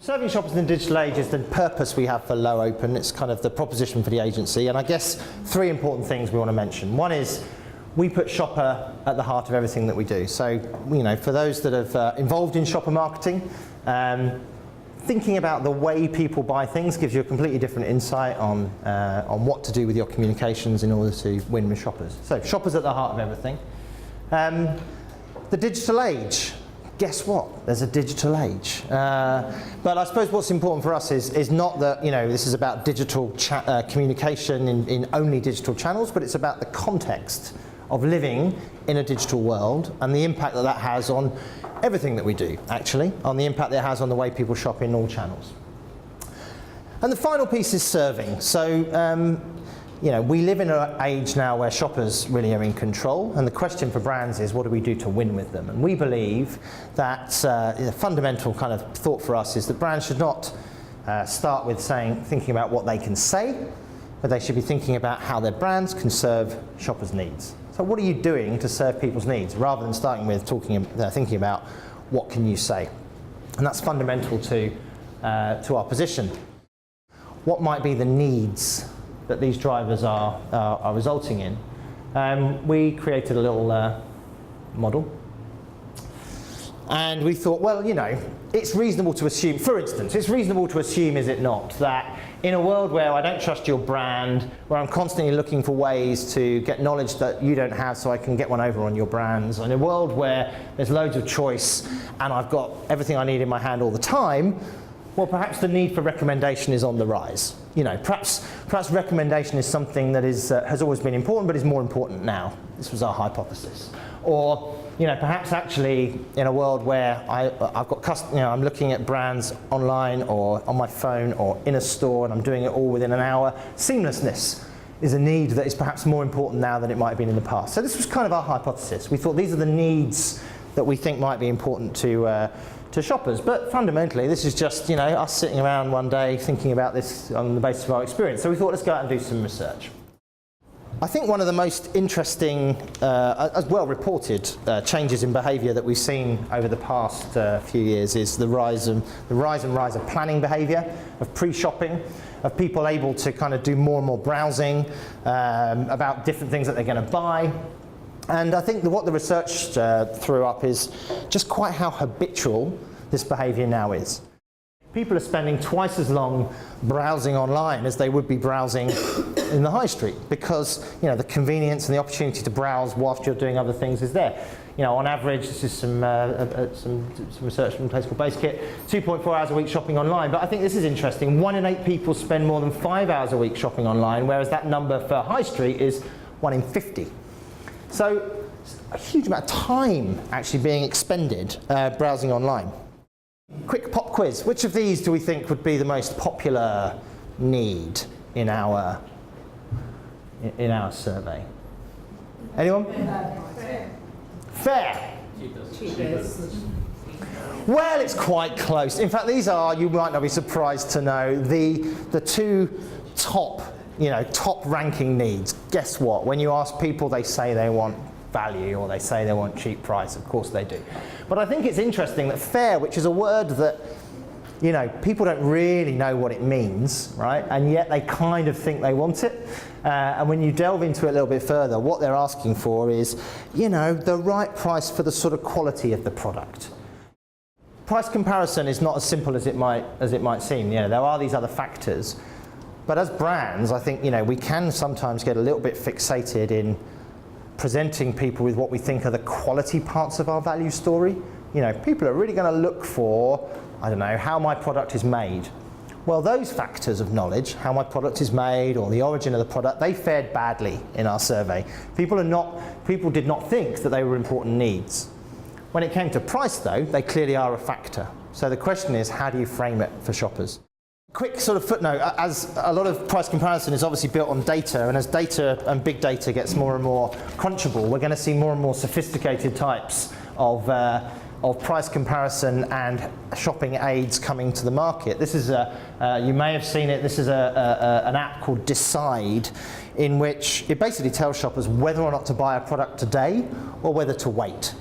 Serving shoppers in the digital age is the purpose we have for Lowe Open. It's kind of the proposition for the agency, and I guess three important things we want to mention. One is we put shopper at the heart of everything that we do. So, for those that have involved in shopper marketing, thinking about the way people buy things gives you a completely different insight on what to do with your communications in order to win with shoppers. So, shoppers at the heart of everything. The digital age. Guess what? There's a digital age. But I suppose what's important for us is not that this is about digital communication in only digital channels, but it's about the context of living in a digital world and the impact that has on everything that we do, actually, on the impact that it has on the way people shop in all channels. And the final piece is serving. So, we live in an age now where shoppers really are in control, and the question for brands is what do we do to win with them? And we believe that the fundamental kind of thought for us is that brands should not start with thinking about what they can say, but they should be thinking about how their brands can serve shoppers' needs. So what are you doing to serve people's needs, rather than starting with thinking about what can you say? And that's fundamental to our position. What might be the needs that these drivers are resulting in? We created a little model, and we thought, well, it's reasonable to assume, for instance, it's reasonable to assume, is it not, that in a world where I don't trust your brand, where I'm constantly looking for ways to get knowledge that you don't have so I can get one over on your brands, in a world where there's loads of choice and I've got everything I need in my hand all the time, well, perhaps the need for recommendation is on the rise. Perhaps recommendation is something that has always been important, but is more important now. This was our hypothesis. Or, perhaps actually in a world where I'm looking at brands online or on my phone or in a store, and I'm doing it all within an hour. Seamlessness is a need that is perhaps more important now than it might have been in the past. So this was kind of our hypothesis. We thought these are the needs that we think might be important to shoppers, but fundamentally this is just us sitting around one day thinking about this on the basis of our experience. So we thought, let's go out and do some research. I think one of the most interesting, as well reported, changes in behaviour that we've seen over the past few years is the rise and rise of planning behaviour, of pre-shopping, of people able to kind of do more and more browsing about different things that they're going to buy. And I think what the research threw up is just quite how habitual this behaviour now is. People are spending twice as long browsing online as they would be browsing in the high street, because the convenience and the opportunity to browse whilst you're doing other things is there. On average, this is some research from a place called BaseKit, 2.4 hours a week shopping online. But I think this is interesting. 1 in 8 people spend more than 5 hours a week shopping online, whereas that number for high street is 1 in 50. So a huge amount of time actually being expended browsing online. Quick pop quiz. Which of these do we think would be the most popular need in our survey? Anyone? Fair. Cheapest. Well, it's quite close. In fact, these are, you might not be surprised to know, the two top ranking needs. Guess what? When you ask people, they say they want value or they say they want cheap price. Of course they do. But I think it's interesting that fair, which is a word that people don't really know what it means, right? And yet they kind of think they want it. And when you delve into it a little bit further, what they're asking for is, the right price for the sort of quality of the product. Price comparison is not as simple as it might seem. There are these other factors. But as brands, I think we can sometimes get a little bit fixated in presenting people with what we think are the quality parts of our value story. People are really going to look for, how my product is made. Well, those factors of knowledge, how my product is made or the origin of the product, they fared badly in our survey. People did not think that they were important needs. When it came to price, though, they clearly are a factor. So the question is, how do you frame it for shoppers? Quick sort of footnote, as a lot of price comparison is obviously built on data, and as data and big data gets more and more crunchable, we're going to see more and more sophisticated types of price comparison and shopping aids coming to the market. This is you may have seen it, this is an app called Decide, in which it basically tells shoppers whether or not to buy a product today or whether to wait.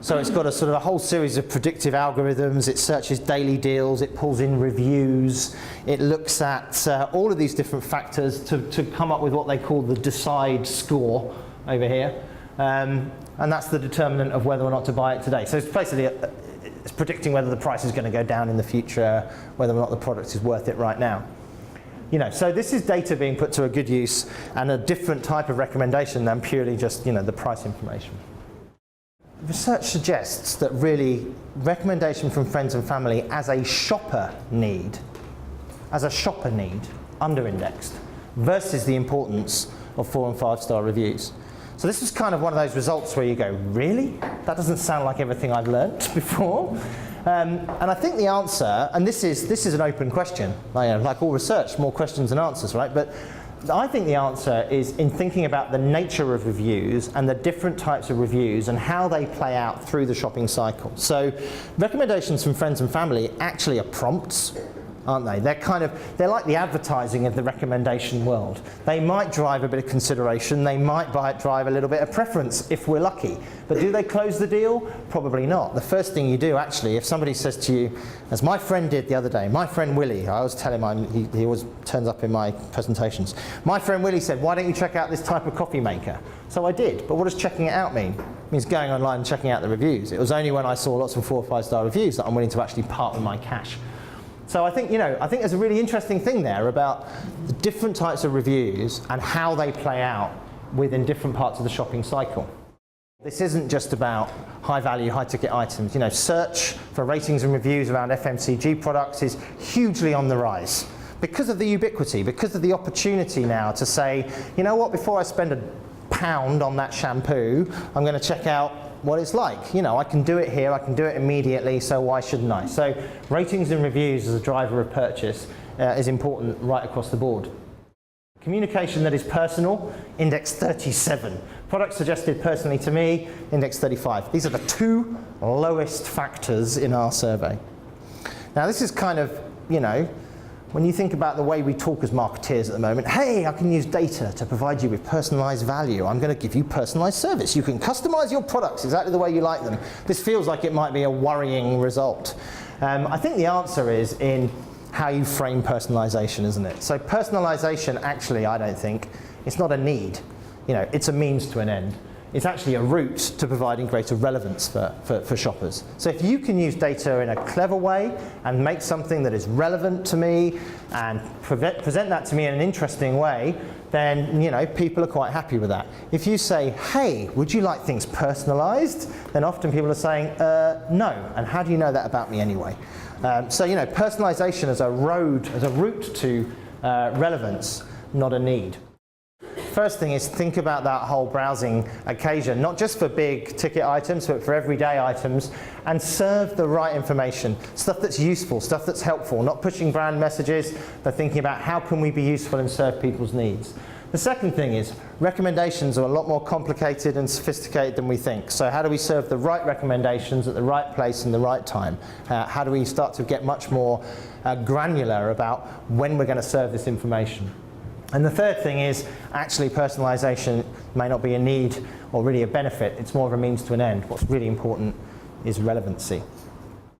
So it's got a sort of a whole series of predictive algorithms. It searches daily deals, it pulls in reviews, it looks at all of these different factors to come up with what they call the decide score over here. And that's the determinant of whether or not to buy it today. So it's basically it's predicting whether the price is going to go down in the future, whether or not the product is worth it right now. So this is data being put to a good use and a different type of recommendation than purely just the price information. Research suggests that really recommendation from friends and family as a shopper need, under-indexed, versus the importance of 4- and 5-star reviews. So this is kind of one of those results where you go, really? That doesn't sound like everything I've learnt before. And I think the answer, and this is an open question, like all research, more questions than answers, right? But I think the answer is in thinking about the nature of reviews and the different types of reviews and how they play out through the shopping cycle. So recommendations from friends and family actually are prompts, aren't they? They're like the advertising of the recommendation world. They might drive a bit of consideration, they might drive a little bit of preference if we're lucky. But do they close the deal? Probably not. The first thing you do actually, if somebody says to you, as my friend did the other day, my friend Willie, I always tell him, he always turns up in my presentations. My friend Willie said, why don't you check out this type of coffee maker? So I did, but what does checking it out mean? It means going online and checking out the reviews. It was only when I saw lots of 4- or 5-star reviews that I'm willing to actually part with my cash. So I think there's a really interesting thing there about the different types of reviews and how they play out within different parts of the shopping cycle. This isn't just about high-value, high-ticket items. Search for ratings and reviews around FMCG products is hugely on the rise because of the ubiquity, because of the opportunity now to say, you know what, before I spend £1 on that shampoo, I'm going to check out what it's like. I can do it here, I can do it immediately, so why shouldn't I? So ratings and reviews as a driver of purchase is important right across the board. Communication that is personal, index 37. Products suggested personally to me, index 35. These are the 2 lowest factors in our survey. Now this is kind of, when you think about the way we talk as marketeers at the moment, hey, I can use data to provide you with personalized value. I'm going to give you personalized service. You can customize your products exactly the way you like them. This feels like it might be a worrying result. I think the answer is in how you frame personalization, isn't it? So personalization, actually, I don't think, it's not a need. It's a means to an end. It's actually a route to providing greater relevance for shoppers. So if you can use data in a clever way and make something that is relevant to me and present that to me in an interesting way, then people are quite happy with that. If you say, hey, would you like things personalized? Then often people are saying, no. And how do you know that about me anyway? So personalization as a route to relevance, not a need. First thing is think about that whole browsing occasion, not just for big ticket items, but for everyday items, and serve the right information, stuff that's useful, stuff that's helpful, not pushing brand messages, but thinking about how can we be useful and serve people's needs. The second thing is recommendations are a lot more complicated and sophisticated than we think. So how do we serve the right recommendations at the right place and the right time? How do we start to get much more granular about when we're going to serve this information? And the third thing is actually personalization may not be a need or really a benefit. It's more of a means to an end. What's really important is relevancy.